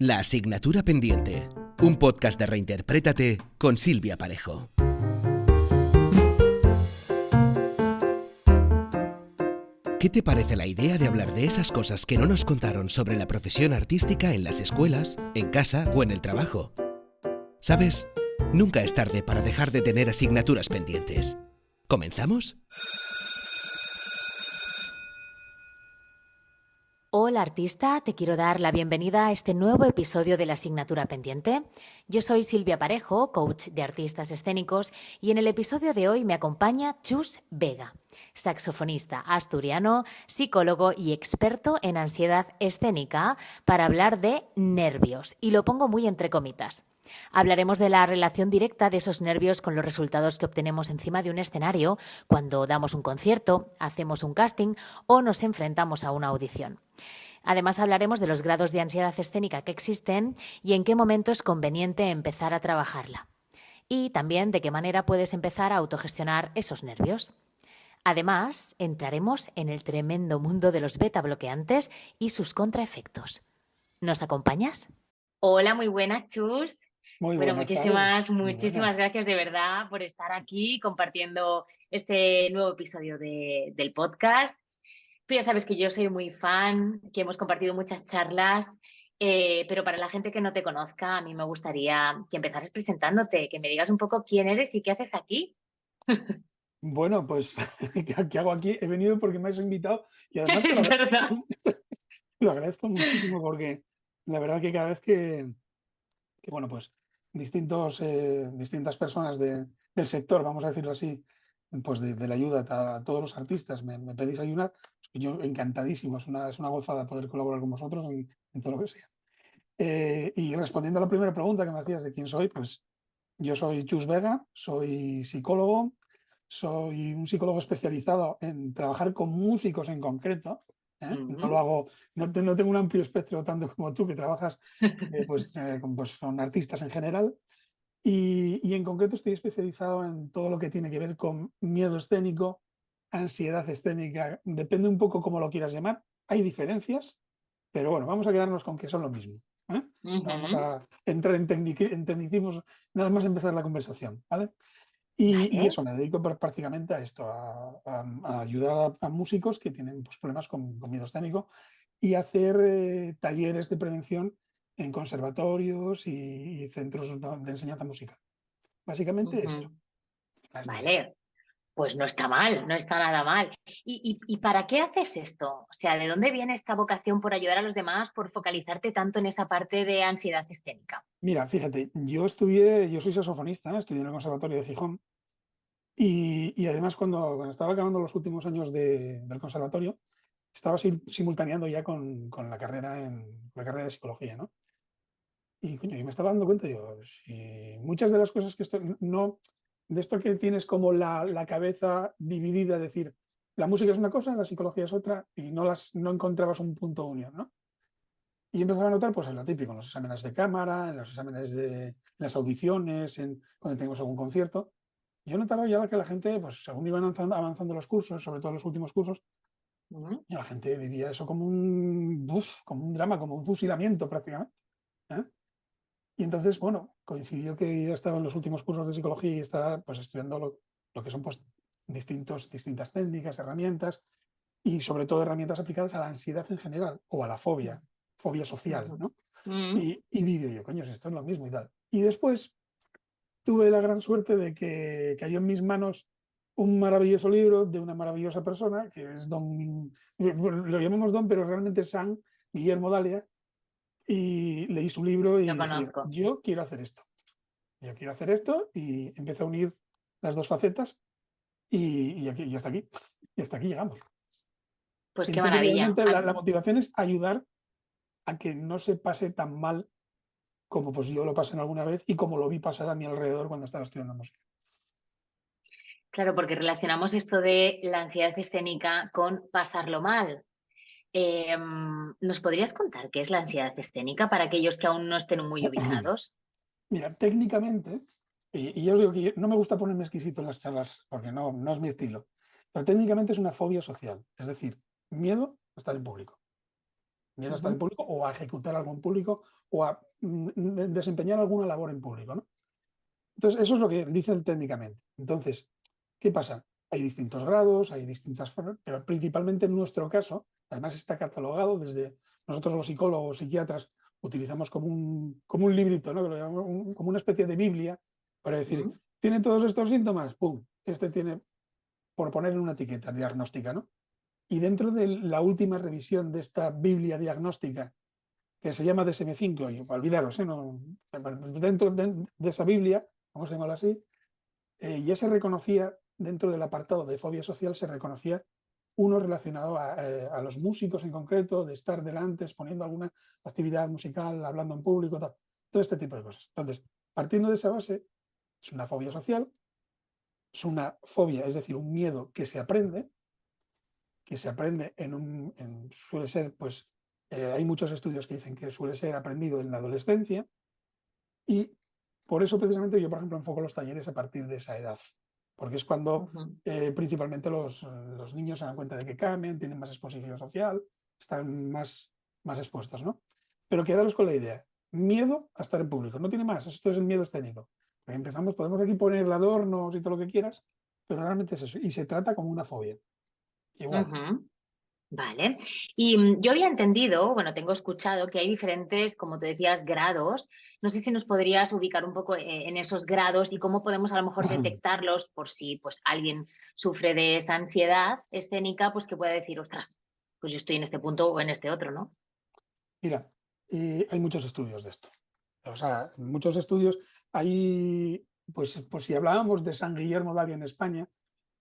La asignatura pendiente, un podcast de Reinterprétate con Silvia Parejo. ¿Qué te parece la idea de hablar de esas cosas que no nos contaron sobre la profesión artística en las escuelas, en casa o en el trabajo? ¿Sabes? Nunca es tarde para dejar de tener asignaturas pendientes. ¿Comenzamos? Hola artista, te quiero dar la bienvenida a este nuevo episodio de la asignatura pendiente. Yo soy Silvia Parejo, coach de artistas escénicos, y en el episodio de hoy me acompaña Chus Vega, saxofonista asturiano, psicólogo y experto en ansiedad escénica, para hablar de nervios, y lo pongo muy entre comitas. Hablaremos de la relación directa de esos nervios con los resultados que obtenemos encima de un escenario cuando damos un concierto, hacemos un casting o nos enfrentamos a una audición. Además, hablaremos de los grados de ansiedad escénica que existen y en qué momento es conveniente empezar a trabajarla. Y también de qué manera puedes empezar a autogestionar esos nervios. Además, entraremos en el tremendo mundo de los beta bloqueantes y sus contraefectos. ¿Nos acompañas? Hola, muy buenas, Chus. Muy Bueno, buenas tardes. muchísimas gracias de verdad por estar aquí compartiendo este nuevo episodio del podcast. Tú ya sabes que yo soy muy fan, que hemos compartido muchas charlas, pero para la gente que no te conozca, a mí me gustaría que empezaras presentándote, que me digas un poco quién eres y qué haces aquí. Bueno, pues, ¿qué hago aquí? He venido porque me has invitado y además Es verdad. lo agradezco muchísimo porque la verdad que cada vez que bueno, pues distintas personas del sector, vamos a decirlo así, pues de la ayuda a todos los artistas, me pedís ayuda, pues yo encantadísimo, es una gozada poder colaborar con vosotros en todo lo que sea. Y respondiendo a la primera pregunta que me hacías de quién soy, pues yo soy Chus Vega, soy psicólogo, soy un psicólogo especializado en trabajar con músicos en concreto. No lo hago, no tengo un amplio espectro tanto como tú, que trabajas con artistas en general. Y en concreto estoy especializado en todo lo que tiene que ver con miedo escénico, ansiedad escénica, depende un poco cómo lo quieras llamar. Hay diferencias, pero bueno, vamos a quedarnos con que son lo mismo. No vamos a entrar en tecnicismos nada más empezar la conversación, ¿vale? Y eso, me dedico prácticamente a esto, a ayudar a músicos que tienen pues, problemas con miedo escénico y hacer talleres de prevención en conservatorios y centros de enseñanza musical. Básicamente esto. Vale, pues no está mal, no está nada mal. ¿Y para qué haces esto? O sea, ¿de dónde viene esta vocación por ayudar a los demás, por focalizarte tanto en esa parte de ansiedad escénica? Mira, fíjate, yo soy saxofonista, estudié en el Conservatorio de Gijón y además cuando estaba acabando los últimos años del conservatorio, estaba simultaneando ya con la carrera de psicología, ¿no? Y coño, y me estaba dando cuenta, digo, si muchas de las cosas que no, de esto que tienes como la cabeza dividida, decir, la música es una cosa, la psicología es otra, y no encontrabas un punto de unión, ¿no? Y empezaba a notar, pues, en lo típico, en los exámenes de cámara, en los exámenes en las audiciones, cuando teníamos algún concierto. Yo notaba ya que la gente, pues, según iban avanzando los cursos, sobre todo los últimos cursos, la gente vivía eso como un drama, como un fusilamiento prácticamente. ¿Eh? Y entonces, bueno, coincidió que ya estaba en los últimos cursos de psicología y estaba pues, estudiando lo que son pues, distintas técnicas, herramientas y sobre todo herramientas aplicadas a la ansiedad en general o a la fobia social, ¿no? Y vi, yo, coño, esto es lo mismo y tal. Y después tuve la gran suerte de que cayó en mis manos un maravilloso libro de una maravillosa persona, que es lo llamamos Don, pero realmente es San Guillermo Dalia, y leí su libro y Lo dije, conozco. yo quiero hacer esto y empecé a unir las dos facetas y hasta aquí, y hasta aquí llegamos. Pues qué Entonces maravilla. realmente la motivación es ayudar a que no se pase tan mal como pues yo lo pasé alguna vez y como lo vi pasar a mi alrededor cuando estaba estudiando música. Claro, porque relacionamos esto de la ansiedad escénica con pasarlo mal. ¿Nos podrías contar qué es la ansiedad escénica para aquellos que aún no estén muy ubicados? Mira, técnicamente, y yo os digo que no me gusta ponerme exquisito en las charlas porque no es mi estilo, pero técnicamente es una fobia social, es decir, miedo a estar en público. miedo a estar en Ujú. público o a ejecutar algo en público o a desempeñar alguna labor en público, ¿no? Entonces, eso es lo que dicen técnicamente. Entonces, ¿qué pasa? Hay distintos grados, hay distintas formas, pero principalmente en nuestro caso, además está catalogado desde nosotros los psicólogos, psiquiatras, utilizamos como un librito, ¿no? Que lo llamamos como una especie de Biblia para decir, Mm. ¿tiene todos estos síntomas? ¡Pum! Este tiene, por ponerle una etiqueta diagnóstica, ¿no? Y dentro de la última revisión de esta Biblia diagnóstica, que se llama DSM-5, y olvidaros, no, dentro de esa Biblia, vamos a llamarlo así, ya se reconocía, dentro del apartado de fobia social, se reconocía uno relacionado a los músicos en concreto, de estar delante, exponiendo alguna actividad musical, hablando en público, tal, todo este tipo de cosas. Entonces, partiendo de esa base, es una fobia social, es una fobia, es decir, un miedo que se aprende suele ser, pues, hay muchos estudios que dicen que suele ser aprendido en la adolescencia y por eso precisamente yo, por ejemplo, enfoco los talleres a partir de esa edad, porque es cuando Ujú. principalmente los niños se dan cuenta de que cambian, tienen más exposición social, están más expuestos, ¿no? Pero quedaros con la idea, miedo a estar en público, no tiene más, esto es el miedo escénico. Empezamos, podemos aquí poner adornos y todo lo que quieras, pero realmente es eso, y se trata como una fobia, igual. Ujú. Vale. Y yo había entendido, bueno, tengo escuchado que hay diferentes, como tú decías, grados. No sé si nos podrías ubicar un poco en esos grados y cómo podemos a lo mejor detectarlos por si pues alguien sufre de esa ansiedad escénica, pues que pueda decir, ostras, pues yo estoy en este punto o en este otro, ¿no? Mira, hay muchos estudios de esto. O sea, muchos estudios. Hay, pues si hablábamos de San Guillermo Dali en España,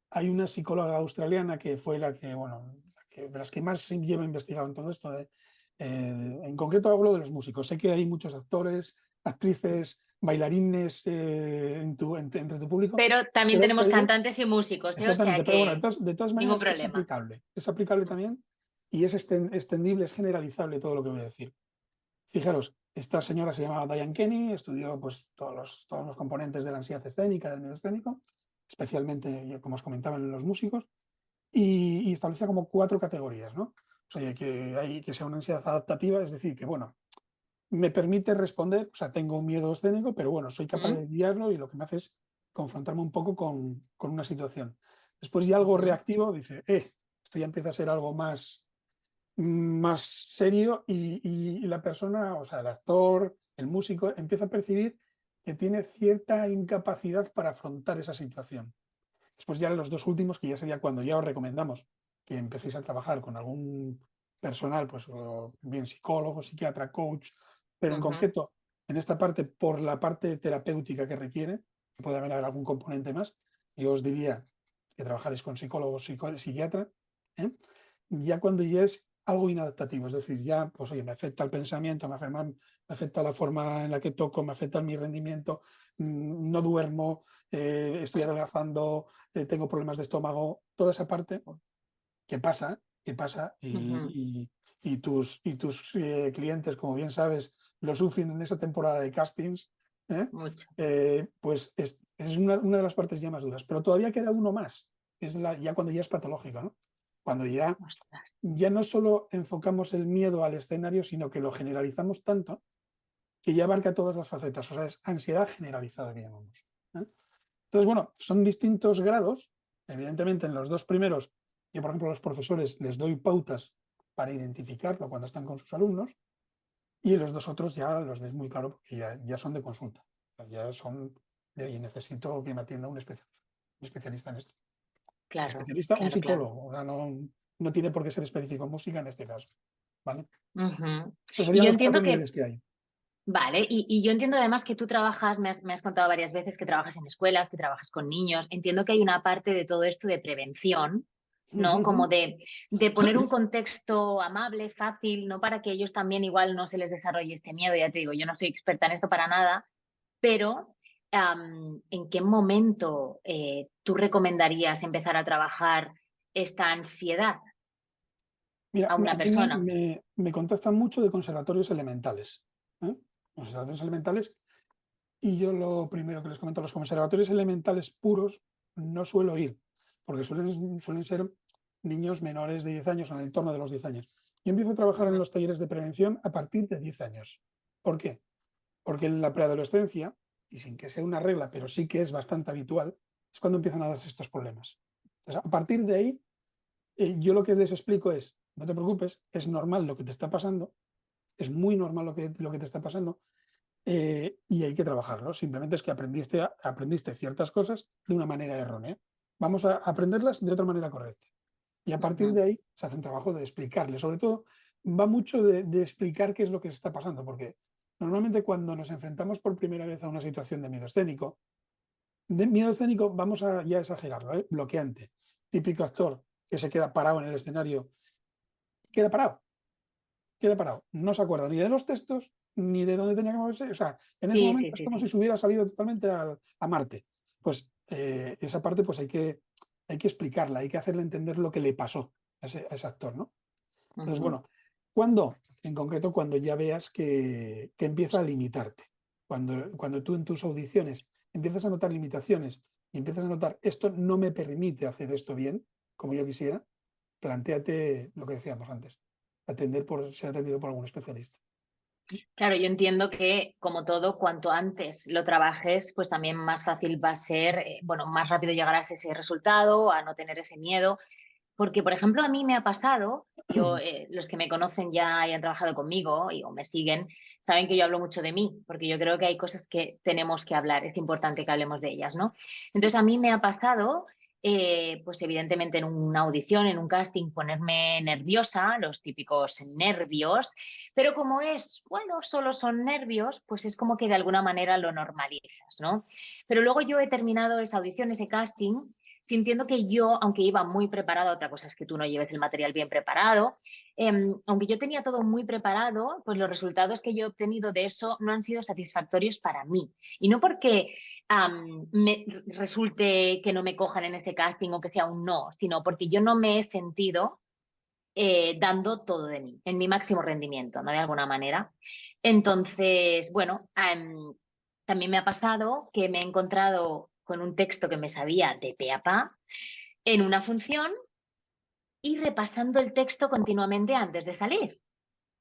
hay una psicóloga australiana que fue la que, bueno, de las que más lleva investigado en todo esto. En concreto hablo de los músicos. Sé que hay muchos actores, actrices, bailarines entre tu público, Pero también pero tenemos ella, cantantes y músicos, ¿eh? O sea exactamente, pero bueno, que de todas ningún maneras problema. es aplicable también y es extendible, es generalizable todo lo que voy a decir. Fijaros, esta señora se llamaba Diane Kenny, estudió pues, todos los componentes de la ansiedad escénica, del miedo escénico, especialmente, como os comentaba, en los músicos, y establece como 4 categorías, ¿no? O sea, que sea una ansiedad adaptativa, es decir, que bueno, me permite responder, o sea, tengo un miedo escénico, pero bueno, soy capaz ¿Mm? de guiarlo y lo que me hace es confrontarme un poco con una situación. Después ya algo Ujú. reactivo, dice, esto ya empieza a ser algo más serio y la persona, o sea, el actor, el músico, empieza a percibir que tiene cierta incapacidad para afrontar esa situación. Después ya los dos últimos, que ya sería cuando ya os recomendamos que empecéis a trabajar con algún personal, pues o bien psicólogo, psiquiatra, coach, pero en Ujú. concreto en esta parte, por la parte terapéutica que requiere, que puede haber algún componente más, yo os diría que trabajaréis con psicólogo, psiquiatra, ¿eh? Ya cuando ya es algo inadaptativo, es decir, ya, pues oye, me afecta el pensamiento, me afecta la forma en la que toco, me afecta mi rendimiento, no duermo, estoy adelgazando, tengo problemas de estómago, toda esa parte que pasa Ujú. y tus clientes, como bien sabes, lo sufren en esa temporada de castings, ¿eh? Mucho. Pues es una de las partes ya más duras. Pero todavía queda uno más, que es ya cuando ya es patológico, ¿no? Cuando Ostras. ya no solo enfocamos el miedo al escenario, sino que lo generalizamos tanto que ya abarca todas las facetas. O sea, es ansiedad generalizada que llamamos, ¿eh? Entonces, bueno, son distintos grados. Evidentemente, en los dos primeros, yo, por ejemplo, a los profesores les doy pautas para identificarlo cuando están con sus alumnos, y en los dos otros ya los ves muy claro porque ya son de consulta. O sea, ya son de, oye, necesito que me atienda un especialista en esto. Claro, Especialista, un claro, claro. psicólogo. O sea, no tiene por qué ser específico en música en este caso. ¿Vale? Ujú. Estos Y serían yo los entiendo 4 que, niveles que hay. vale, y yo entiendo además que tú trabajas, me has contado varias veces que trabajas en escuelas, que trabajas con niños. Entiendo que hay una parte de todo esto de prevención, ¿no? Como de poner un contexto amable, fácil, ¿no? Para que ellos también igual no se les desarrolle este miedo. Ya te digo, yo no soy experta en esto para nada, pero ¿en qué momento tú recomendarías empezar a trabajar esta ansiedad Mira, a una a mí me, persona? me, me contactan mucho de conservatorios elementales, ¿eh? Conservatorios elementales. Y yo lo primero que les comento, a los conservatorios elementales puros no suelo ir, porque suelen ser niños menores de 10 años o en el entorno de los 10 años. Yo empiezo a trabajar en los talleres de prevención a partir de 10 años. ¿Por qué? Porque en la preadolescencia, y sin que sea una regla, pero sí que es bastante habitual, es cuando empiezan a darse estos problemas. Entonces, a partir de ahí, yo lo que les explico es, no te preocupes, es normal lo que te está pasando, es muy normal lo que te está pasando, y hay que trabajarlo. Simplemente es que aprendiste ciertas cosas de una manera errónea. Vamos a aprenderlas de otra manera correcta. Y a partir Ujú. de ahí se hace un trabajo de explicarle. Sobre todo, va mucho de explicar qué es lo que se está pasando, porque normalmente cuando nos enfrentamos por primera vez a una situación de miedo escénico vamos a ya exagerarlo, ¿eh? Bloqueante. Típico actor que se queda parado en el escenario, queda parado, queda parado. No se acuerda ni de los textos ni de dónde tenía que moverse. O sea, en ese Sí, sí, momento es sí, como si sí. se hubiera salido totalmente a Marte. Pues esa parte pues hay que explicarla, hay que hacerle entender lo que le pasó a ese actor, ¿no? Entonces, Ujú. bueno, ¿cuándo? En concreto, cuando ya veas que empieza a limitarte. Cuando tú en tus audiciones empiezas a notar limitaciones y empiezas a notar esto no me permite hacer esto bien, como yo quisiera, plantéate lo que decíamos antes, ser atendido por algún especialista. Claro, yo entiendo que, como todo, cuanto antes lo trabajes, pues también más fácil va a ser, bueno, más rápido llegarás a ese resultado, a no tener ese miedo. Porque, por ejemplo, a mí me ha pasado, yo, los que me conocen ya y han trabajado conmigo o me siguen, saben que yo hablo mucho de mí, porque yo creo que hay cosas que tenemos que hablar, es importante que hablemos de ellas, ¿no? Entonces, a mí me ha pasado, pues evidentemente en una audición, en un casting, ponerme nerviosa, los típicos nervios, pero como es, bueno, solo son nervios, pues es como que de alguna manera lo normalizas, ¿no? Pero luego yo he terminado esa audición, ese casting, sintiendo que yo, aunque iba muy preparada, otra cosa es que tú no lleves el material bien preparado, aunque yo tenía todo muy preparado, pues los resultados que yo he obtenido de eso no han sido satisfactorios para mí. Y no porque me resulte que no me cojan en este casting o que sea un no, sino porque yo no me he sentido dando todo de mí, en mi máximo rendimiento, ¿no? De alguna manera. Entonces, bueno, también me ha pasado que me he encontrado con un texto que me sabía de pe a pa en una función y repasando el texto continuamente antes de salir.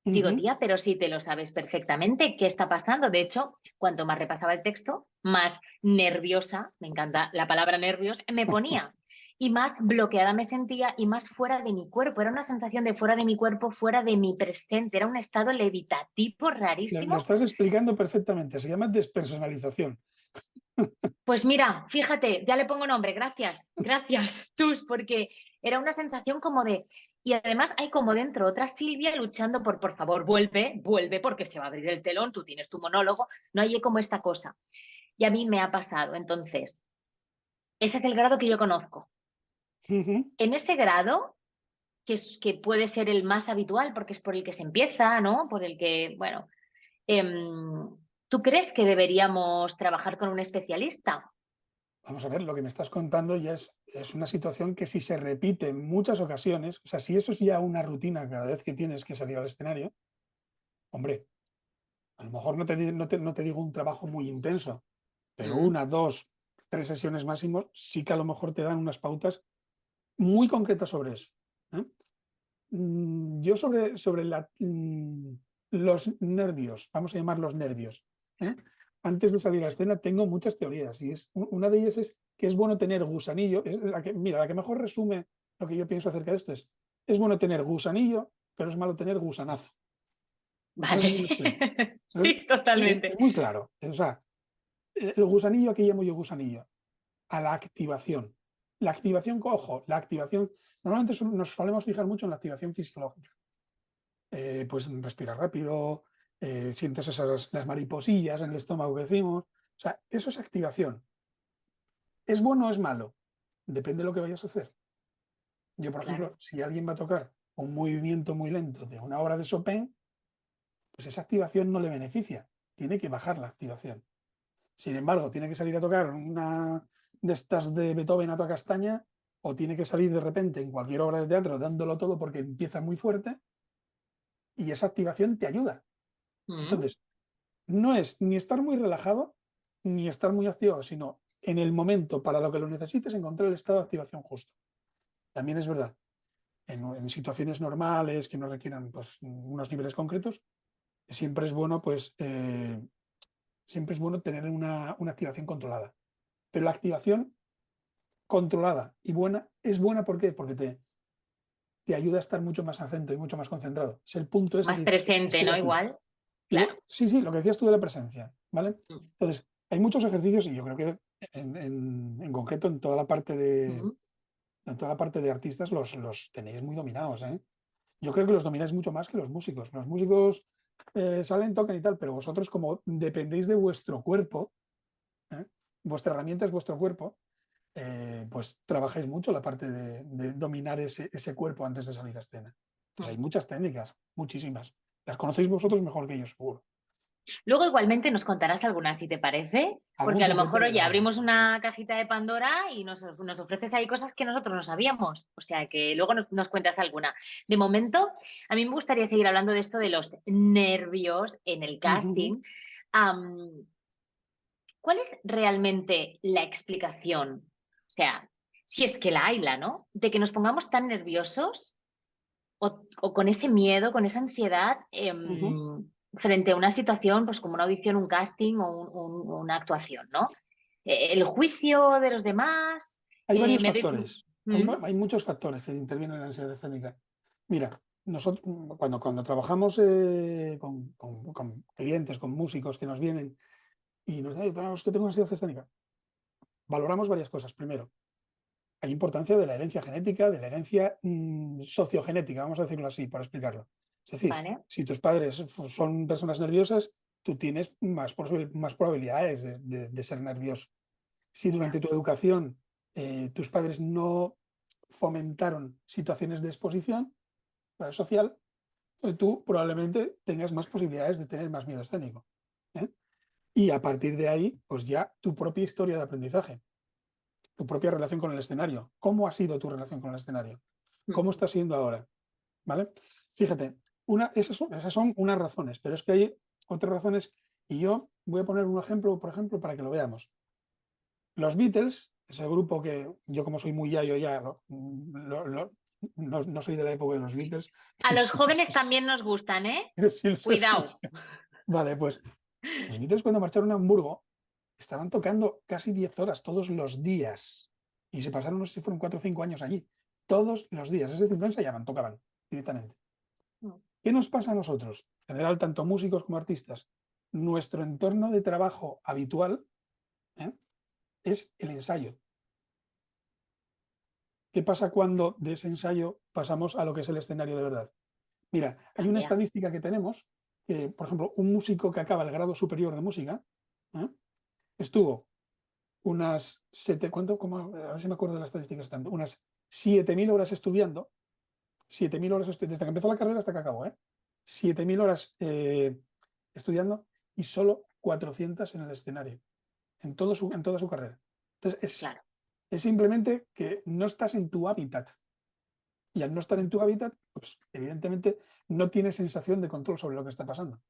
Digo, Ujú. tía, pero si te lo sabes perfectamente, ¿qué está pasando? De hecho, cuanto más repasaba el texto, más nerviosa, me encanta la palabra nervios, me ponía. Y más bloqueada me sentía y más fuera de mi cuerpo. Era una sensación de fuera de mi cuerpo, fuera de mi presente. Era un estado levitativo Lo rarísimo. estás explicando perfectamente, se llama despersonalización. Pues mira, fíjate, ya le pongo nombre, gracias, Chus, porque era una sensación como de... Y además hay como dentro otra Silvia luchando por favor, vuelve, vuelve, porque se va a abrir el telón, tú tienes tu monólogo, no hay como esta cosa. Y a mí me ha pasado, entonces, ese es el grado que yo conozco. Ujú. En ese grado, que puede ser el más habitual, porque es por el que se empieza, ¿no? Por el que, bueno, ¿tú crees que deberíamos trabajar con un especialista? Vamos a ver, lo que me estás contando ya es una situación que si se repite en muchas ocasiones, o sea, si eso es ya una rutina cada vez que tienes que salir al escenario, hombre, a lo mejor no te digo un trabajo muy intenso, pero Mm, una, dos, tres sesiones máximo sí que a lo mejor te dan unas pautas muy concretas sobre eso. ¿Eh? Yo sobre los nervios, vamos a llamarlos nervios, ¿eh? Antes de salir a escena tengo muchas teorías y una de ellas es que es bueno tener gusanillo. Mira, la que mejor resume lo que yo pienso acerca de esto es bueno tener gusanillo, pero es malo tener gusanazo. No sé vale, si me explico. sí, Sí, totalmente. es muy claro. O sea, el gusanillo, ¿a qué llamo yo gusanillo? A la activación. La activación, ojo, la activación, normalmente nos solemos fijar mucho en la activación fisiológica. Pues respirar rápido, sientes las mariposillas en el estómago que decimos. O sea, eso es activación. ¿Es bueno o es malo? Depende de lo que vayas a hacer. Yo, por Claro. ejemplo, si alguien va a tocar un movimiento muy lento de una obra de Chopin, pues esa activación no le beneficia. Tiene que bajar la activación. Sin embargo, tiene que salir a tocar una de estas de Beethoven a toda castaña, o tiene que salir de repente en cualquier obra de teatro dándolo todo porque empieza muy fuerte y esa activación te ayuda. Mm, Entonces, no es ni estar muy relajado ni estar muy activado, sino en el momento para lo que lo necesites encontrar el estado de activación justo. También es verdad, en situaciones normales que no requieran pues, unos niveles concretos, siempre es bueno, pues, siempre es bueno tener una activación controlada. Pero la activación controlada y buena es buena, ¿por qué? Porque te ayuda a estar mucho más atento y mucho más concentrado. Es el punto ese Más que dices, presente, estoy ¿no? aquí. Igual. Claro. Sí, sí, lo que decías tú de la presencia, ¿vale? Mm, Entonces, hay muchos ejercicios y yo creo que en concreto en toda la parte mm. de artistas los tenéis muy dominados, ¿eh? Yo creo que los domináis mucho más que los músicos. Los músicos salen, tocan y tal, pero vosotros como dependéis de vuestro cuerpo, ¿eh? Vuestra herramienta es vuestro cuerpo, pues trabajáis mucho la parte de dominar ese cuerpo antes de salir a escena. Entonces hay muchas técnicas, muchísimas. Las conocéis vosotros mejor que yo, seguro. Luego igualmente nos contarás algunas, si te parece, porque Algún a lo truquete mejor, oye, seguro. abrimos una cajita de Pandora y nos ofreces ahí cosas que nosotros no sabíamos. O sea, que luego nos cuentas alguna. De momento, a mí me gustaría seguir hablando de esto de los nervios en el Ujú. casting. Am, ¿Cuál es realmente la explicación? O sea, si es que la hay, ¿no? De que nos pongamos tan nerviosos o con ese miedo, con esa ansiedad Ujú. frente a una situación, pues como una audición, un casting o una actuación, ¿no? El juicio de los demás, Hay varios me doy... factores, Mm, hay muchos factores que intervienen en la ansiedad escénica. Mira, nosotros cuando trabajamos con clientes, con músicos que nos vienen y nos dicen, tenemos que tengo ansiedad escénica, valoramos varias cosas. Primero, hay importancia de la herencia genética, de la herencia sociogenética, vamos a decirlo así, para explicarlo. Es decir, vale, si tus padres son personas nerviosas, tú tienes más probabilidades de ser nervioso. Si ya, durante tu educación tus padres no fomentaron situaciones de exposición social, tú probablemente tengas más posibilidades de tener más miedo escénico, ¿eh? Y a partir de ahí, pues ya tu propia historia de aprendizaje, tu propia relación con el escenario. ¿Cómo ha sido tu relación con el escenario? mm, ¿Cómo está siendo ahora? ¿Vale? Fíjate, esas son unas razones, pero es que hay otras razones y yo voy a poner un ejemplo, por ejemplo, para que lo veamos. Los Beatles, ese grupo que yo como soy muy yayo ya, no soy de la época de los Beatles, a pero los sí, jóvenes también nos gustan, ¿eh? pero sí los escuché. Cuidado. Vale, pues los Beatles cuando marcharon a Hamburgo estaban tocando casi 10 horas todos los días y se pasaron, no sé si fueron 4 o 5 años allí, todos los días, es decir, no ensayaban, tocaban directamente. ¿Qué nos pasa a nosotros? En general, tanto músicos como artistas, nuestro entorno de trabajo habitual, ¿eh? Es el ensayo. ¿Qué pasa cuando de ese ensayo pasamos a lo que es el escenario de verdad? Mira, hay una Cambia. estadística que tenemos, que, por ejemplo, un músico que acaba el grado superior de música, ¿eh? Estuvo unas, ¿cuánto? A ver si me acuerdo de las estadísticas tanto, unas 7.000 horas estudiando, 7.000 horas desde que empezó la carrera hasta que acabó, 7.000 horas estudiando y solo 400 en el escenario, en toda su carrera. Entonces, Claro. es simplemente que no estás en tu hábitat. Y al no estar en tu hábitat, pues evidentemente no tienes sensación de control sobre lo que está pasando.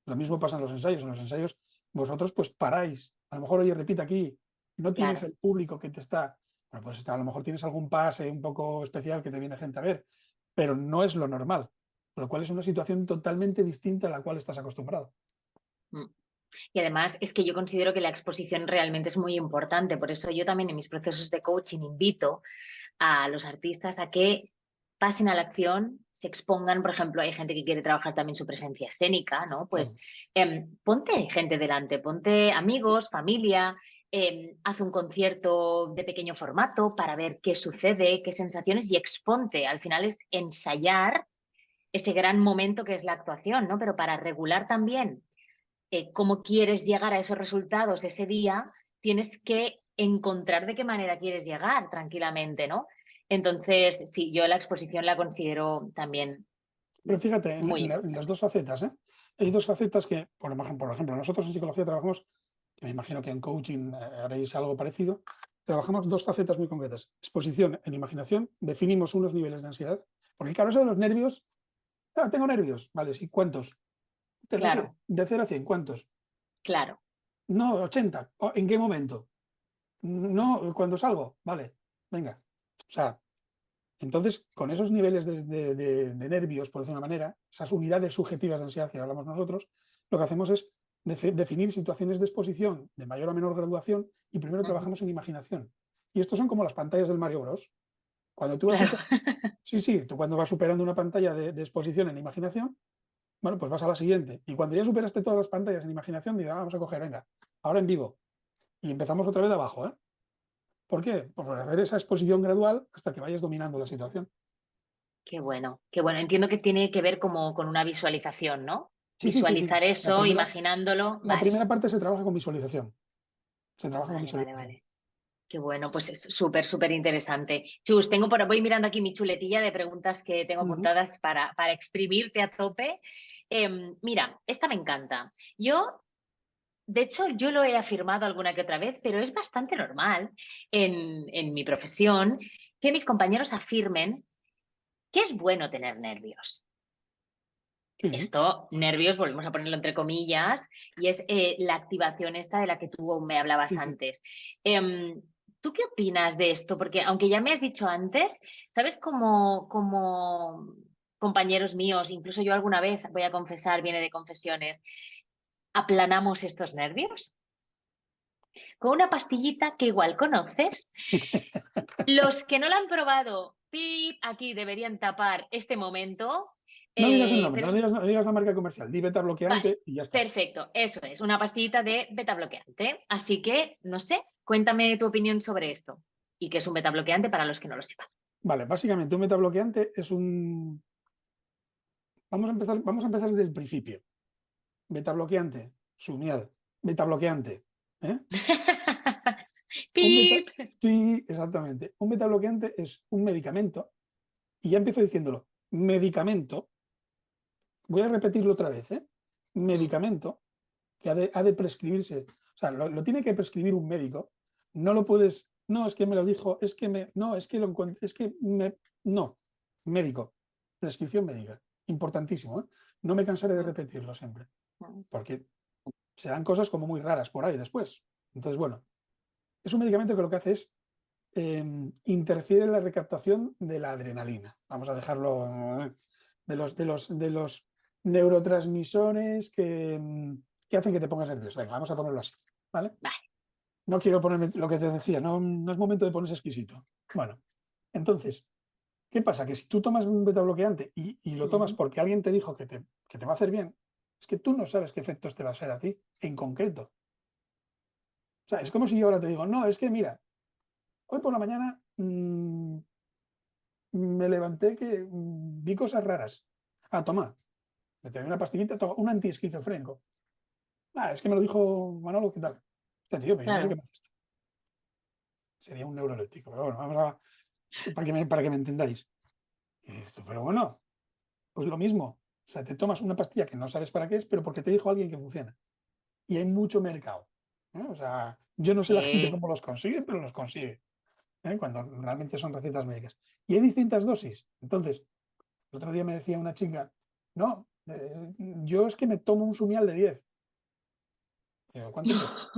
Lo mismo pasa en los ensayos. En los ensayos vosotros pues paráis. A lo mejor, oye, repite aquí, no tienes Claro. el público que te está... Bueno, pues a lo mejor tienes algún pase un poco especial que te viene gente a ver, pero no es lo normal. Con lo cual es una situación totalmente distinta a la cual estás acostumbrado. Mm. Y además es que yo considero que la exposición realmente es muy importante. Por eso yo también en mis procesos de coaching invito a los artistas a que pasen a la acción, se expongan. Por ejemplo, hay gente que quiere trabajar también su presencia escénica, ¿no? Pues Claro. ponte gente delante, ponte amigos, familia, haz un concierto de pequeño formato para ver qué sucede, qué sensaciones y exponte. Al final es ensayar ese gran momento que es la actuación, ¿no? Pero para regular también cómo quieres llegar a esos resultados ese día, tienes que encontrar de qué manera quieres llegar tranquilamente, ¿no? Entonces, sí, yo la exposición la considero también Pero fíjate, muy en las importante. dos facetas, ¿eh? Hay dos facetas que, por ejemplo, nosotros en psicología trabajamos, que me imagino que en coaching haréis algo parecido, trabajamos dos facetas muy concretas. Exposición en imaginación, definimos unos niveles de ansiedad, porque claro, eso de los nervios, tengo nervios, vale, sí, ¿cuántos? No sé, Claro, de 0 a 100, ¿cuántos? claro. No, 80, ¿en qué momento? No, cuando salgo, vale, venga. O sea, Entonces, con esos niveles de nervios, por decir una manera, esas unidades subjetivas de ansiedad que hablamos nosotros, lo que hacemos es definir situaciones de exposición de mayor o menor graduación y primero Ujú. trabajamos en imaginación. Y estos son como las pantallas del Mario Bros. Cuando tú vas Claro. sí, tú cuando vas superando una pantalla de exposición en imaginación, bueno, pues vas a la siguiente. Y cuando ya superaste todas las pantallas en imaginación, dices, vamos a coger, venga, ahora en vivo. Y empezamos otra vez de abajo, ¿eh? ¿Por qué? Pues por hacer esa exposición gradual hasta que vayas dominando la situación. Qué bueno, qué bueno. Entiendo que tiene que ver como con una visualización, ¿no? Sí, sí, sí, sí. Visualizar eso, imaginándolo. La Vale, primera parte se trabaja con visualización. Se trabaja con vale, vale, visualización. vale. Qué bueno, pues es súper, súper interesante. Chus, voy mirando aquí mi chuletilla de preguntas que tengo Ujú. apuntadas para exprimirte a tope. Mira, esta me encanta. De hecho, yo lo he afirmado alguna que otra vez, pero es bastante normal en mi profesión que mis compañeros afirmen que es bueno tener nervios. Sí, Esto, nervios, volvemos a ponerlo entre comillas, y es la activación esta de la que tú me hablabas sí, sí. antes. Em, ¿Tú qué opinas de esto? Porque aunque ya me has dicho antes, ¿sabes cómo compañeros míos, incluso yo alguna vez, voy a confesar, viene de confesiones, aplanamos estos nervios? Con una pastillita que igual conoces. Los que no la han probado, pip, aquí deberían tapar este momento, No digas el nombre, pero no digas la marca comercial. Di beta vale, bloqueante y ya está. perfecto, eso es, una pastillita de beta bloqueante. Así que, no sé, cuéntame tu opinión sobre esto y qué es un beta bloqueante para los que no lo sepan. Vale, básicamente un metabloqueante es un... vamos a empezar desde el principio. Betabloqueante, Sumial, betabloqueante. ¿Eh? Un beta... Pip. Sí, exactamente. Un betabloqueante es un medicamento, y ya empiezo diciéndolo, medicamento, voy a repetirlo otra vez, ¿eh? Mm, Medicamento que ha de prescribirse, o sea, lo tiene que prescribir un médico, no lo puedes, no, es que me lo dijo, es que me, no, es que lo encuentro, es que me, no, médico, prescripción médica, importantísimo, ¿eh? No me cansaré de mm, repetirlo siempre, mm. porque se dan cosas como muy raras por ahí después. Entonces, bueno, es un medicamento que lo que hace es interfiere en la recaptación de la adrenalina. Vamos a dejarlo de los neurotransmisores que hacen que te pongas nervioso. Venga, vamos a ponerlo así. ¿Vale? Vale. No quiero ponerme lo que te decía, no, no es momento de ponerse exquisito. Bueno, entonces, ¿qué pasa? Que si tú tomas un beta bloqueante y lo tomas Mm, porque alguien te dijo que te va a hacer bien, es que tú no sabes qué efectos te va a hacer a ti en concreto. O sea, es como si yo ahora te digo, no, es que mira, hoy por la mañana me levanté que vi cosas raras. Ah, toma, me tomé una pastillita, toma, un antiesquizofrénico. Ah, es que me lo dijo Manolo, ¿qué tal? Este tío, pero yo no sé qué claro. me hace esto. Sería un neuroléptico, pero bueno, vamos a, para que me entendáis. Y dices, pero bueno, pues lo mismo. O sea, te tomas una pastilla que no sabes para qué es, pero porque te dijo alguien que funciona. Y hay mucho mercado. O sea, yo no sé la gente Sí. cómo los consigue, pero los consigue. Cuando realmente son recetas médicas. Y hay distintas dosis. Entonces, el otro día me decía una chica, no, yo es que me tomo un sumial de 10. Y digo, ¿cuánto pesas?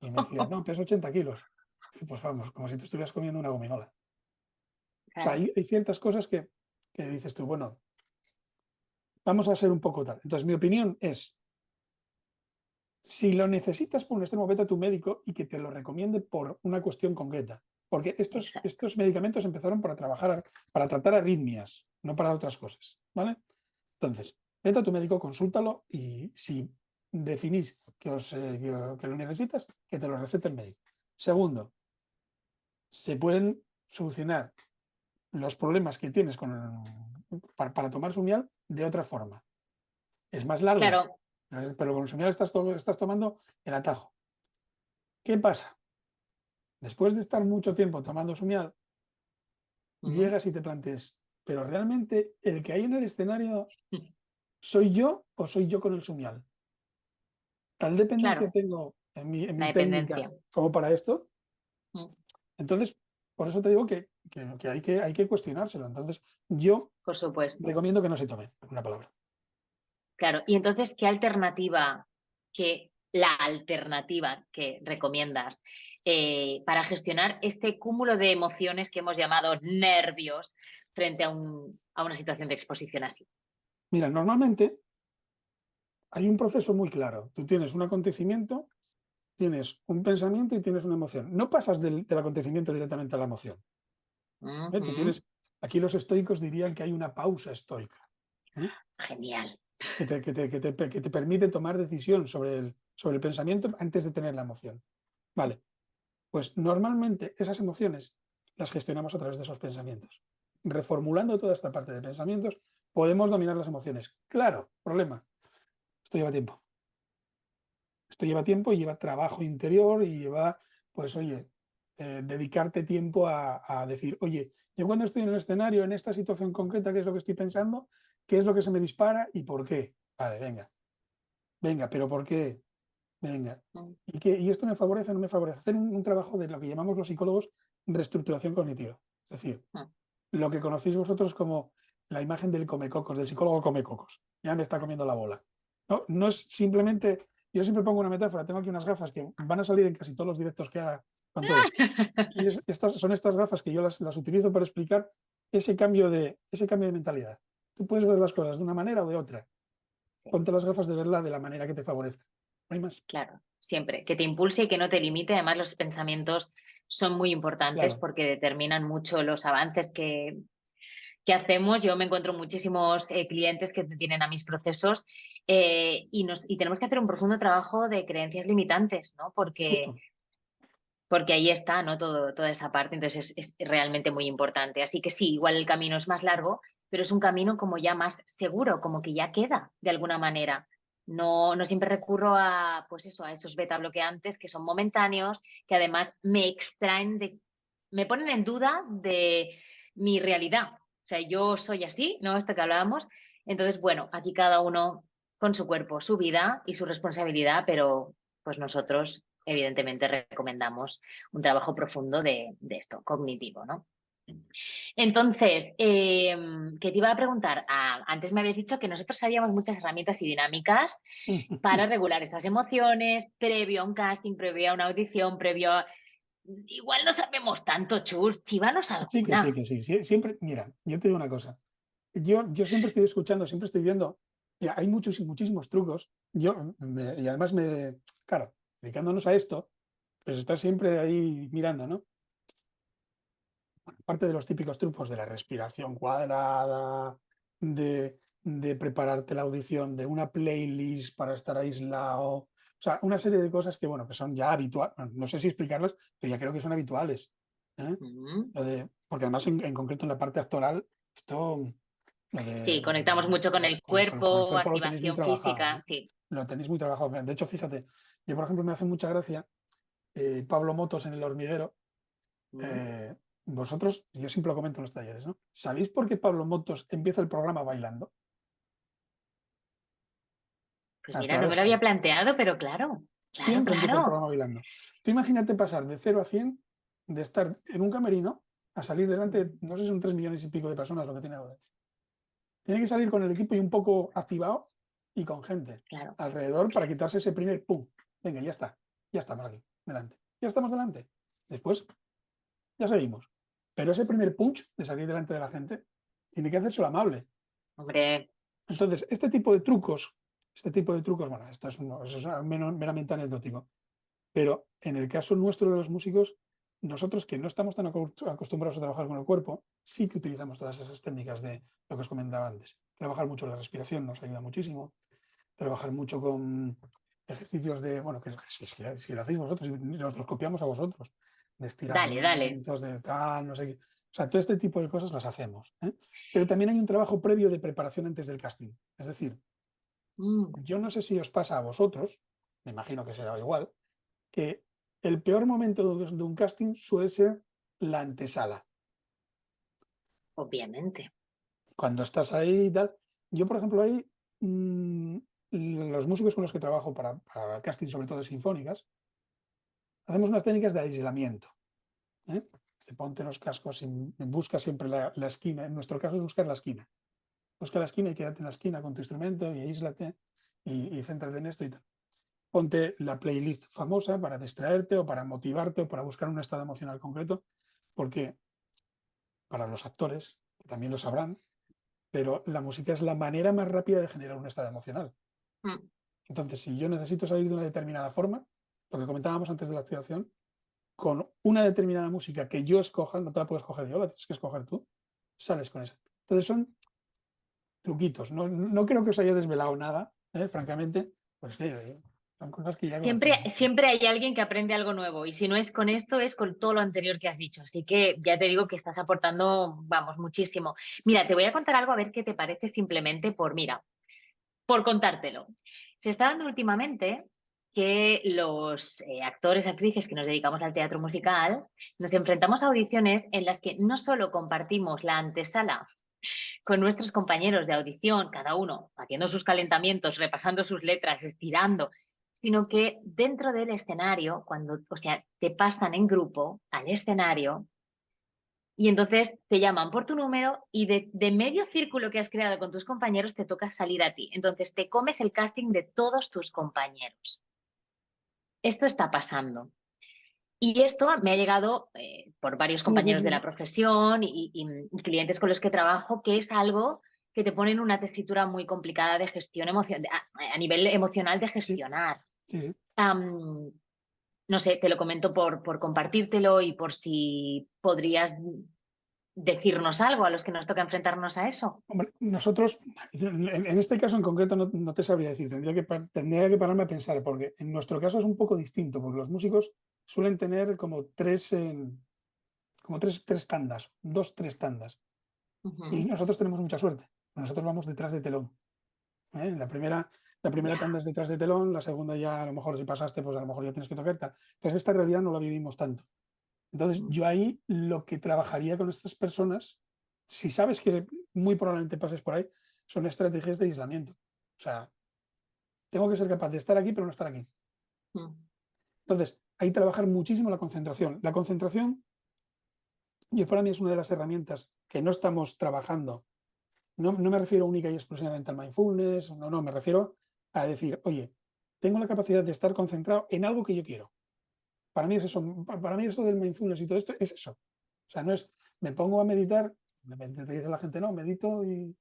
Y me decía, no, peso 80 kilos. Dice, pues vamos, como si te estuvieras comiendo una gominola. O sea, Claro, hay ciertas cosas que dices tú, bueno, vamos a ser un poco tal. Entonces, mi opinión es, si lo necesitas, por un extremo, vete a tu médico y que te lo recomiende por una cuestión concreta. Porque exacto. estos medicamentos empezaron para trabajar, para tratar arritmias, no para otras cosas. ¿Vale? Entonces, vete a tu médico, consúltalo y si definís que lo necesitas, que te lo recete el médico. Segundo, se pueden solucionar los problemas que tienes para tomar Sumial de otra forma. Es más largo, Claro. pero con Sumial estás tomando el atajo. ¿Qué pasa? Después de estar mucho tiempo tomando Sumial, Ujú. llegas y te planteas, pero realmente el que hay en el escenario, ¿soy yo o soy yo con el Sumial? Tal dependencia Claro, tengo en la mi técnica dependencia. como para esto. Mm, Entonces, por eso te digo que hay que cuestionárselo. Entonces, yo por supuesto. recomiendo que no se tome una palabra. Claro, y entonces, ¿qué alternativa, qué la alternativa que recomiendas para gestionar este cúmulo de emociones que hemos llamado nervios frente a una situación de exposición así? Mira, normalmente hay un proceso muy claro. Tú tienes un acontecimiento, tienes un pensamiento y tienes una emoción. No pasas del acontecimiento directamente a la emoción. Tú Ujú. tienes, aquí los estoicos dirían que hay una pausa estoica, ¿eh? Genial. Que te permite tomar decisión sobre el pensamiento antes de tener la emoción. Vale, pues normalmente esas emociones las gestionamos a través de esos pensamientos. Reformulando toda esta parte de pensamientos, podemos dominar las emociones. Claro, problema, esto lleva tiempo. Esto lleva tiempo y lleva trabajo interior y lleva, pues oye, dedicarte tiempo a decir, oye, yo cuando estoy en el escenario, en esta situación concreta, ¿qué es lo que estoy pensando? ¿Qué es lo que se me dispara y por qué? Vale, venga, venga, pero ¿por qué? Venga. Mm. ¿Y esto me favorece o no me favorece? Hacer un trabajo de lo que llamamos los psicólogos reestructuración cognitiva. Es decir, Mm. lo que conocéis vosotros como la imagen del comecocos, del psicólogo comecocos. Ya me está comiendo la bola. No, no es simplemente, yo siempre pongo una metáfora, tengo aquí unas gafas que van a salir en casi todos los directos que haga con todos. Y son estas gafas que yo las utilizo para explicar ese cambio de mentalidad. Tú puedes ver las cosas de una manera o de otra. Sí. Ponte las gafas de verla de la manera que te favorezca. No hay más. Claro, siempre, que te impulse y que no te limite. Además, los pensamientos son muy importantes Claro, porque determinan mucho los avances que hacemos. Yo me encuentro muchísimos clientes que tienen a mis procesos y tenemos que hacer un profundo trabajo de creencias limitantes, ¿no? Porque, justo. porque ahí está, ¿no? Toda esa parte, entonces es realmente muy importante. Así que sí, igual el camino es más largo, pero es un camino como ya más seguro, como que ya queda de alguna manera. No siempre recurro a, pues eso, a esos beta bloqueantes que son momentáneos, que además me ponen en duda de mi realidad. O sea, yo soy así, ¿no? Esto que hablábamos. Entonces, bueno, aquí cada uno con su cuerpo, su vida y su responsabilidad, pero pues nosotros evidentemente recomendamos un trabajo profundo de esto, cognitivo, ¿no? Entonces, ¿qué te iba a preguntar? Antes me habías dicho que nosotros sabíamos muchas herramientas y dinámicas para regular estas emociones, previo a un casting, previo a una audición, previo a... Igual no sabemos tanto, Chus, chívanos Sí, que sí, alguna. que sí. Siempre, mira, yo te digo una cosa. Yo siempre estoy escuchando, siempre estoy viendo. Mira, hay muchísimos trucos. Y además, claro, dedicándonos a esto, pues estás siempre ahí mirando, ¿no? Aparte de los típicos trucos de la respiración cuadrada, de prepararte la audición, de una playlist para estar aislado. O sea, una serie de cosas que, bueno, que son ya habituales. No sé si explicarlas, pero ya creo que son habituales. ¿Eh? Mm. Porque además, en concreto, en la parte actoral, esto, lo Sí, de, conectamos mucho con el con el cuerpo, cuerpo lo tenéis muy activación trabajado, física, ¿no? sí. Lo tenéis muy trabajado. De hecho, fíjate, yo, por ejemplo, me hace mucha gracia Pablo Motos en El Hormiguero. Mm. eh, Vosotros, yo siempre lo comento en los talleres, ¿no? ¿Sabéis por qué Pablo Motos empieza el programa bailando? Pues Ah, te mira, lo no me lo dejo ahí. había planteado, pero claro, claro, Siempre empieza el claro. programa bailando. Tú imagínate pasar de 0 a 100, de estar en un camerino, a salir delante, Mm. no sé si son 3 millones y pico de personas lo que tiene audiencia. Tiene que salir con el equipo y un poco activado y con gente Claro. alrededor para quitarse ese primer pum. Venga, ya está. Ya estamos aquí, delante. Ya estamos delante. Después, ya seguimos. Pero ese primer punch de salir delante de la gente tiene que hacérselo amable. Hombre, Entonces, este tipo de trucos, bueno, esto es meramente anecdótico, pero en el caso nuestro de los músicos, nosotros que no estamos tan acostumbrados a trabajar con el cuerpo, sí que utilizamos todas esas técnicas de lo que os comentaba antes. Trabajar mucho la respiración nos ayuda muchísimo, trabajar mucho con ejercicios de, bueno, que si lo hacéis vosotros, si nos los copiamos a vosotros, de dale, dale. estiramientos, de tal, no sé qué. O sea, todo este tipo de cosas las hacemos, ¿eh? Pero también hay un trabajo previo de preparación antes del casting. Es decir, Mm. yo no sé si os pasa a vosotros, me imagino que será igual, que el peor momento de un casting suele ser la antesala. Obviamente. Cuando estás ahí y tal. Yo, por ejemplo, ahí, mm, los músicos con los que trabajo para casting, sobre todo de sinfónicas, hacemos unas técnicas de aislamiento, ¿eh? Ponte los cascos y busca siempre la esquina. En nuestro caso es buscar la esquina. Busca la esquina y quédate en la esquina con tu instrumento y aíslate y céntrate en esto y tal. ponte la playlist famosa para distraerte o para motivarte o para buscar un estado emocional concreto, porque para los actores, que también lo sabrán, pero la música es la manera más rápida de generar un estado emocional. Mm. Entonces, si yo necesito salir de una determinada forma, lo que comentábamos antes de la activación, con una determinada música que yo escoja, no te la puedo escoger yo, la tienes que escoger tú, sales con esa. Entonces son truquitos. No creo que os haya desvelado nada, francamente, pues sí, son cosas que ya Siempre, conocemos. siempre hay alguien que aprende algo nuevo y si no es con esto, es con todo lo anterior que has dicho. Así que ya te digo que estás aportando, vamos, muchísimo. Mira, te voy a contar algo a ver qué te parece simplemente mira, por contártelo. Se está dando últimamente que los actores, actrices que nos dedicamos al teatro musical, nos enfrentamos a audiciones en las que no solo compartimos la antesala con nuestros compañeros de audición, cada uno haciendo sus calentamientos, repasando sus letras, estirando, sino que dentro del escenario, cuando, o sea, te pasan en grupo al escenario y entonces te llaman por tu número y de medio círculo que has creado con tus compañeros te toca salir a ti. Entonces te comes el casting de todos tus compañeros. Esto está pasando. Y esto me ha llegado por varios compañeros de la profesión y clientes con los que trabajo, que es algo que te pone en una tesitura muy complicada de gestión a nivel emocional de Sí, gestionar. sí, sí. No sé, te lo comento por compartírtelo y por si podrías decirnos algo a los que nos toca enfrentarnos a eso. Hombre, nosotros, en este caso en concreto, no te sabría decir, tendría que pararme a pensar, porque en nuestro caso es un poco distinto, porque los músicos suelen tener como tres tandas, dos, tres tandas. Y Ujú. nosotros tenemos mucha suerte. Nosotros vamos detrás de telón. La primera tanda Ya. es detrás de telón, la segunda ya a lo mejor si pasaste, pues a lo mejor ya tienes que tocar tal. Entonces esta realidad no la vivimos tanto. Entonces Mm. yo ahí lo que trabajaría con estas personas, si sabes que muy probablemente pases por ahí, son estrategias de aislamiento. O sea, tengo que ser capaz de estar aquí pero no estar aquí. Mm. Entonces, hay que trabajar muchísimo la concentración. La concentración, yo para mí es una de las herramientas que no estamos trabajando. No me refiero única y exclusivamente al mindfulness, no, me refiero a decir, oye, tengo la capacidad de estar concentrado en algo que yo quiero. Para mí es eso, para mí eso del mindfulness y todo esto es eso. O sea, no es, me pongo a meditar, te dice la gente, no, medito y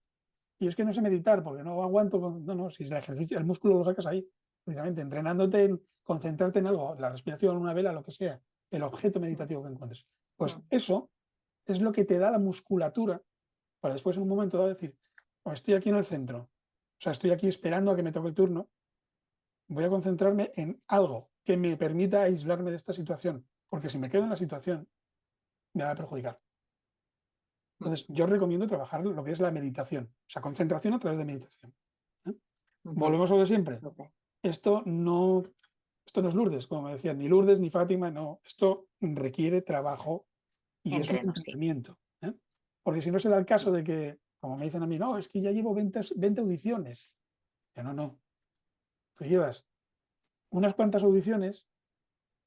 es que no sé meditar porque no aguanto, no, si es el ejercicio, el músculo lo sacas ahí, precisamente, entrenándote en concentrarte en algo, la respiración, una vela, lo que sea, el objeto meditativo que encuentres. Pues Mm. eso es lo que te da la musculatura para después en un momento dado decir, "Oh, estoy aquí en el centro, o sea, estoy aquí esperando a que me toque el turno, voy a concentrarme en algo que me permita aislarme de esta situación, porque si me quedo en la situación, me va a perjudicar". Mm. Entonces, yo recomiendo trabajar lo que es la meditación, o sea, concentración a través de meditación. ¿Eh? Ujú. Volvemos a lo de siempre. Súper. Esto no, esto no es Lourdes, como me decían, ni Lourdes ni Fátima, no. Esto requiere trabajo y es un Entreno, sí. entrenamiento. Porque si no se da el caso de que, como me dicen a mí, no, es que ya llevo 20 audiciones. Yo no. Tú llevas unas cuantas audiciones,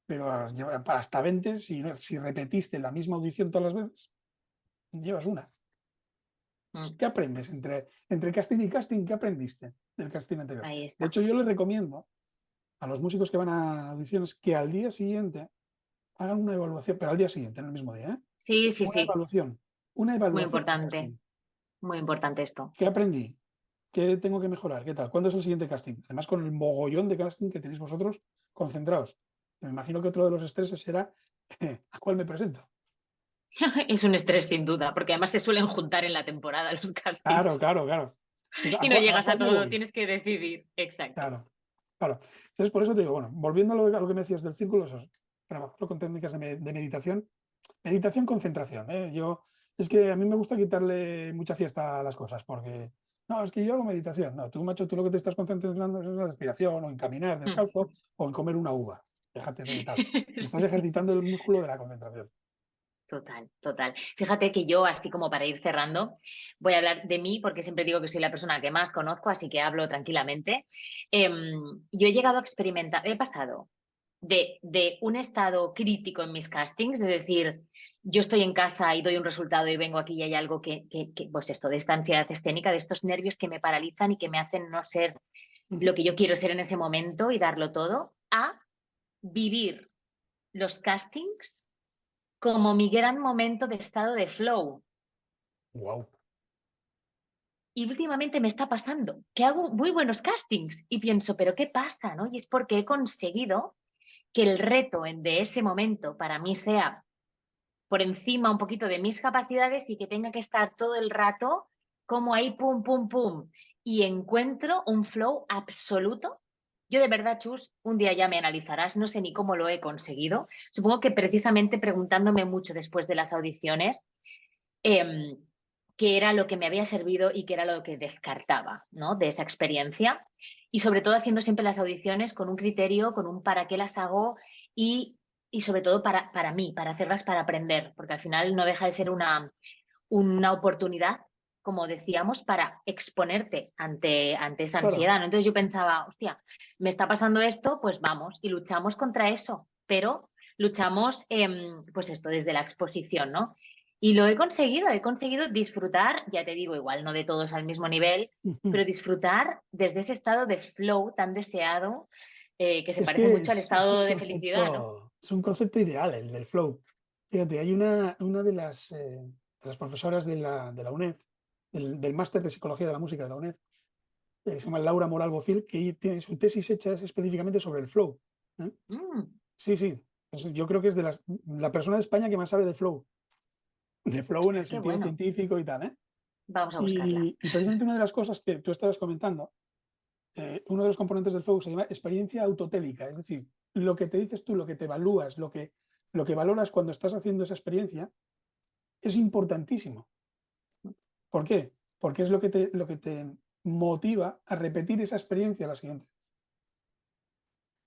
pero hasta 20, si repetiste la misma audición todas las veces, llevas una. Mm. ¿Qué aprendes entre casting y casting? ¿Qué aprendiste del casting anterior? Ahí De está. hecho, yo les recomiendo a los músicos que van a audiciones que al día siguiente hagan una evaluación, pero al día siguiente, en el mismo día, ¿eh? Sí, sí, Una sí. evaluación, una evaluación de casting. Muy importante esto. ¿Qué aprendí? ¿Qué tengo que mejorar? ¿Qué tal? ¿Cuándo es el siguiente casting? Además, con el mogollón de casting que tenéis vosotros concentrados. Me imagino que otro de los estreses será ¿a cuál me presento? Es un estrés sin duda, porque además se suelen juntar en la temporada los Claro, castings claro, claro. Entonces, y no a llegas a cuál me todo, voy? tienes que decidir. Exacto. Claro, claro. Entonces, por eso te digo, bueno, volviendo a lo que me decías del círculo, eso, trabajarlo con técnicas de meditación. Meditación, concentración. Es que a mí me gusta quitarle mucha fiesta a las cosas, porque no, es que yo hago meditación. No, tú, macho, tú lo que te estás concentrando es en la respiración, o en caminar Mm. descalzo, o en comer una uva. Déjate de tal. Estás Sí. ejercitando el músculo de la concentración. Total, total. Fíjate que yo, así como para ir cerrando, voy a hablar de mí porque siempre digo que soy la persona que más conozco, así que hablo tranquilamente. Yo he llegado a experimentar, he pasado de un estado crítico en mis castings, es decir, yo estoy en casa y doy un resultado y vengo aquí y hay algo pues esto, de esta ansiedad escénica, de estos nervios que me paralizan y que me hacen no ser Ujú. lo que yo quiero ser en ese momento y darlo todo, a vivir los castings como mi gran momento de estado de flow. Wow. Y últimamente me está pasando que hago muy buenos castings y pienso, pero ¿qué pasa? ¿No? Y es porque he conseguido que el reto de ese momento para mí sea por encima un poquito de mis capacidades y que tenga que estar todo el rato como ahí, pum, pum, pum. Y encuentro un flow absoluto. Yo de verdad, Chus, un día ya me analizarás, no sé ni cómo lo he conseguido. Supongo que precisamente preguntándome mucho después de las audiciones, eh, qué era lo que me había servido y qué era lo que descartaba, ¿no? De esa experiencia. Y sobre todo haciendo siempre las audiciones con un criterio, con un para qué las hago y sobre todo para mí, para hacerlas para aprender, porque al final no deja de ser una oportunidad, como decíamos, para exponerte ante esa Claro. ansiedad, ¿no? Entonces yo pensaba, hostia, me está pasando esto, pues vamos y luchamos contra eso, pero luchamos, pues esto, desde la exposición, ¿no? Y lo he conseguido disfrutar, ya te digo, igual no de todos al mismo nivel, Ujú. pero disfrutar desde ese estado de flow tan deseado, que se Es parece que mucho al estado de felicidad, ¿no? es un concepto ideal el del flow. Fíjate, hay una de las profesoras de la UNED, del máster de Psicología de la Música de la UNED, se llama Laura Moral Bofil, que tiene su tesis hecha es específicamente sobre el flow. ¿Eh? Mm, Sí, sí. Yo creo que es la persona de España que más sabe de flow en el ostras, qué sentido bueno. científico y tal. ¿Eh? Vamos a buscarla. Y precisamente una de las cosas que tú estabas comentando, uno de los componentes del flow se llama experiencia autotélica, es decir, lo que te dices tú, lo que te evalúas, lo que valoras cuando estás haciendo esa experiencia, es importantísimo. ¿Por qué? Porque es lo que te motiva a repetir esa experiencia la siguiente vez.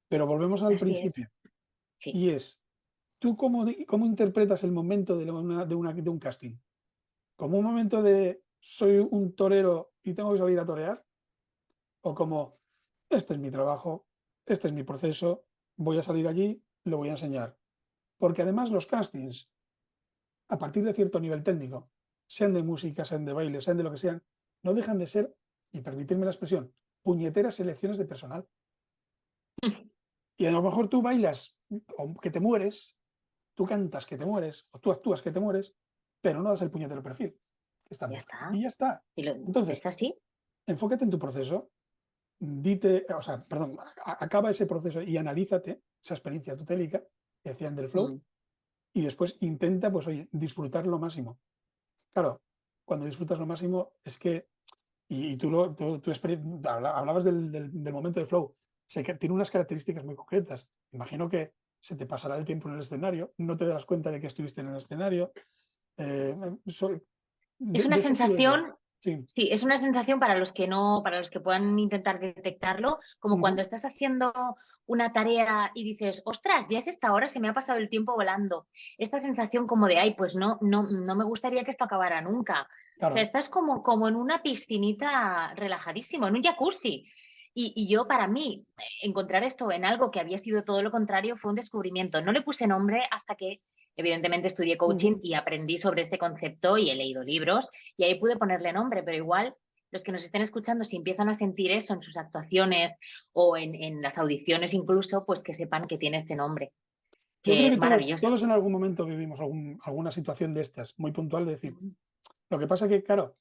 Pero volvemos al Así es. principio, Sí. y es, ¿tú cómo interpretas el momento de un casting? ¿Como un momento de soy un torero y tengo que salir a torear? ¿O como este es mi trabajo, este es mi proceso, voy a salir allí, lo voy a enseñar? Porque además los castings, a partir de cierto nivel técnico, sean de música, sean de baile, sean de lo que sean, no dejan de ser, y permitirme la expresión, puñeteras selecciones de personal. Y a lo mejor tú bailas que te mueres, tú cantas que te mueres, o tú actúas que te mueres, pero no das el puñetero perfil que están Ya buscando. está. Y ya está. Y Entonces, ¿es así? enfócate en tu proceso, o sea, perdón, acaba ese proceso y analízate esa experiencia tutélica que decían del flow, Mm, y después intenta, pues oye, disfrutar lo máximo. Claro, cuando disfrutas lo máximo es que, y hablabas del momento de flow, sé que tiene unas características muy concretas. Imagino que se te pasará el tiempo en el escenario, no te darás cuenta de que estuviste en el escenario. eh, so- Es una de ese estilo de cosas. sensación, Sí. sí, es una sensación para los que no, para los que puedan intentar detectarlo, como Ujú. cuando estás haciendo una tarea y dices, ostras, ya es esta hora, se me ha pasado el tiempo volando. Esta sensación como de, ay, pues no me gustaría que esto acabara nunca. O sea, Claro. estás como en una piscinita relajadísimo, en un jacuzzi. Y yo, para mí, encontrar esto en algo que había sido todo lo contrario fue un descubrimiento. No le puse nombre hasta que evidentemente estudié coaching Ujú. y aprendí sobre este concepto y he leído libros y ahí pude ponerle nombre, pero igual los que nos estén escuchando, si empiezan a sentir eso en sus actuaciones o en las audiciones incluso, pues que sepan que tiene este nombre, Yo que creo es que maravilloso. todos en algún momento vivimos alguna situación de estas, muy puntual, de decir, lo que pasa que, claro,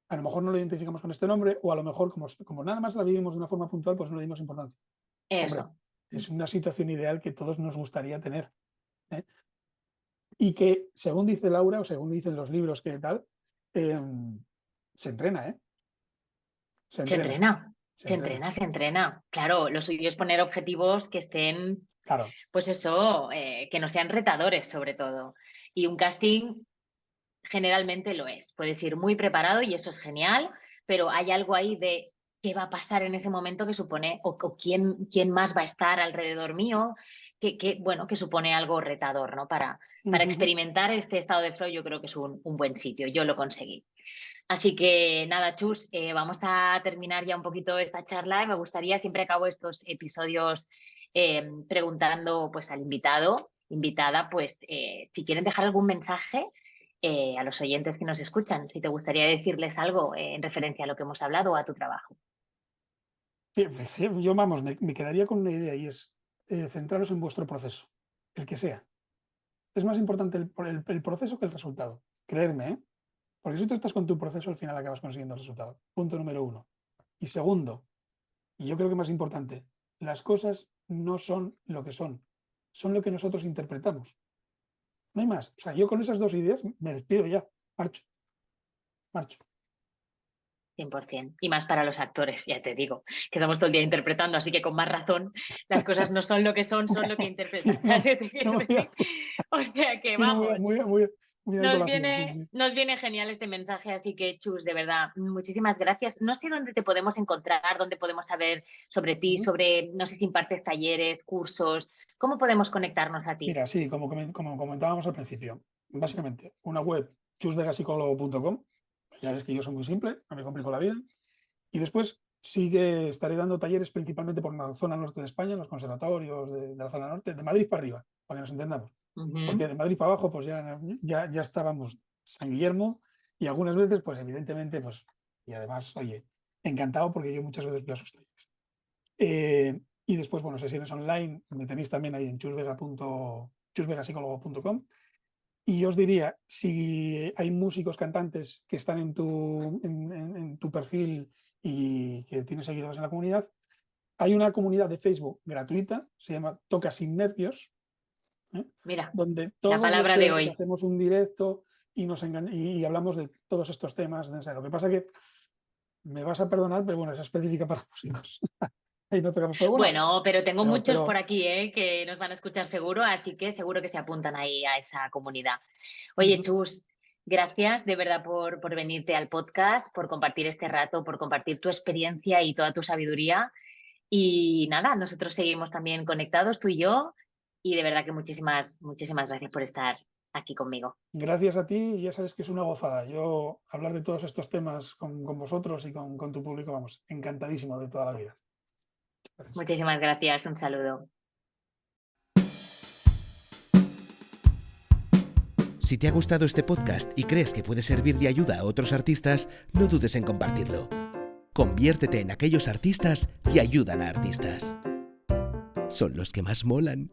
a lo mejor no lo identificamos con este nombre, o a lo mejor, como nada más la vivimos de una forma puntual, pues no le dimos importancia. Hombre, Eso. es una situación ideal que todos nos gustaría tener. ¿Eh? Y que, según dice Laura, o según dicen los libros que tal, eh, se entrena, ¿eh? Se Se entrena, entrena, se se entrena. entrena, se entrena. Claro, lo suyo es poner objetivos que estén, Claro. pues eso, que no sean retadores sobre todo. Y un casting generalmente lo es. Puedes ir muy preparado y eso es genial, pero hay algo ahí de qué va a pasar en ese momento que supone, o quién más va a estar alrededor mío, bueno, que supone algo retador, ¿no? Para Ujú. experimentar este estado de flow yo creo que es un buen sitio, yo lo conseguí. Así que nada, Chus, vamos a terminar ya un poquito esta charla y me gustaría, siempre acabo estos episodios preguntando pues al invitado, invitada, pues si quieren dejar algún mensaje a los oyentes que nos escuchan, si te gustaría decirles algo en referencia a lo que hemos hablado o a tu trabajo. Yo, vamos, me quedaría con una idea y es centraros en vuestro proceso, el que sea. Es más importante el proceso que el resultado. Creerme, ¿eh? Porque si tú estás con tu proceso, al final acabas consiguiendo el resultado. Punto número 1. Y segundo, y yo creo que más importante, las cosas no son lo que son lo que nosotros interpretamos. No hay más. O sea, yo con esas 2 ideas me despido ya. Marcho. Marcho. 100%. Y más para los actores, ya te digo, que estamos todo el día interpretando, así que con más razón, las cosas no son lo que son lo que interpretas. ¿Sabes qué te quiero decir? O sea que vamos. Muy a colación, sí. Nos viene genial este mensaje, así que Chus, de verdad, muchísimas gracias. No sé dónde te podemos encontrar, dónde podemos saber sobre ti, sobre, no sé si impartes talleres, cursos, ¿cómo podemos conectarnos a ti? Mira, sí, como comentábamos al principio, básicamente una web, chusvegasicólogo.com, ya ves que yo soy muy simple, no me complico la vida, y después sí que estaré dando talleres principalmente por la zona norte de España, en los conservatorios de la zona norte, de Madrid para arriba, para que nos entendamos. Porque de Madrid para abajo, pues ya estábamos San Guillermo y algunas veces, pues evidentemente, pues, y además, oye, encantado porque yo muchas veces veo sus talleres. Y después, bueno, sesiones online, me tenéis también ahí en chusvegasicólogo.com. Y os diría, si hay músicos, cantantes que están en tu perfil y que tienes seguidores en la comunidad, hay una comunidad de Facebook gratuita, se llama Toca Sin Nervios, Mira, donde la todos los palabra de jueves hoy. hacemos un directo y hablamos de todos estos temas. Lo que pasa que me vas a perdonar, pero bueno, es específica para músicos. Ahí no tocamos, pero bueno. Bueno, pero tengo muchos por Pero, aquí, que nos van a escuchar seguro, así que seguro que se apuntan ahí a esa comunidad. Oye, Chus, gracias de verdad por venirte al podcast, por compartir este rato, por compartir tu experiencia y toda tu sabiduría. Y nada, nosotros seguimos también conectados, tú y yo, y de verdad que muchísimas gracias por estar aquí conmigo. gracias a ti, y ya sabes que es una gozada. Yo hablar de todos estos temas con vosotros y con tu público, vamos, encantadísimo de toda la vida. Gracias. Muchísimas gracias, un saludo. Si te ha gustado este podcast y crees que puede servir de ayuda a otros artistas, no dudes en compartirlo. Conviértete en aquellos artistas que ayudan a artistas. Son los que más molan.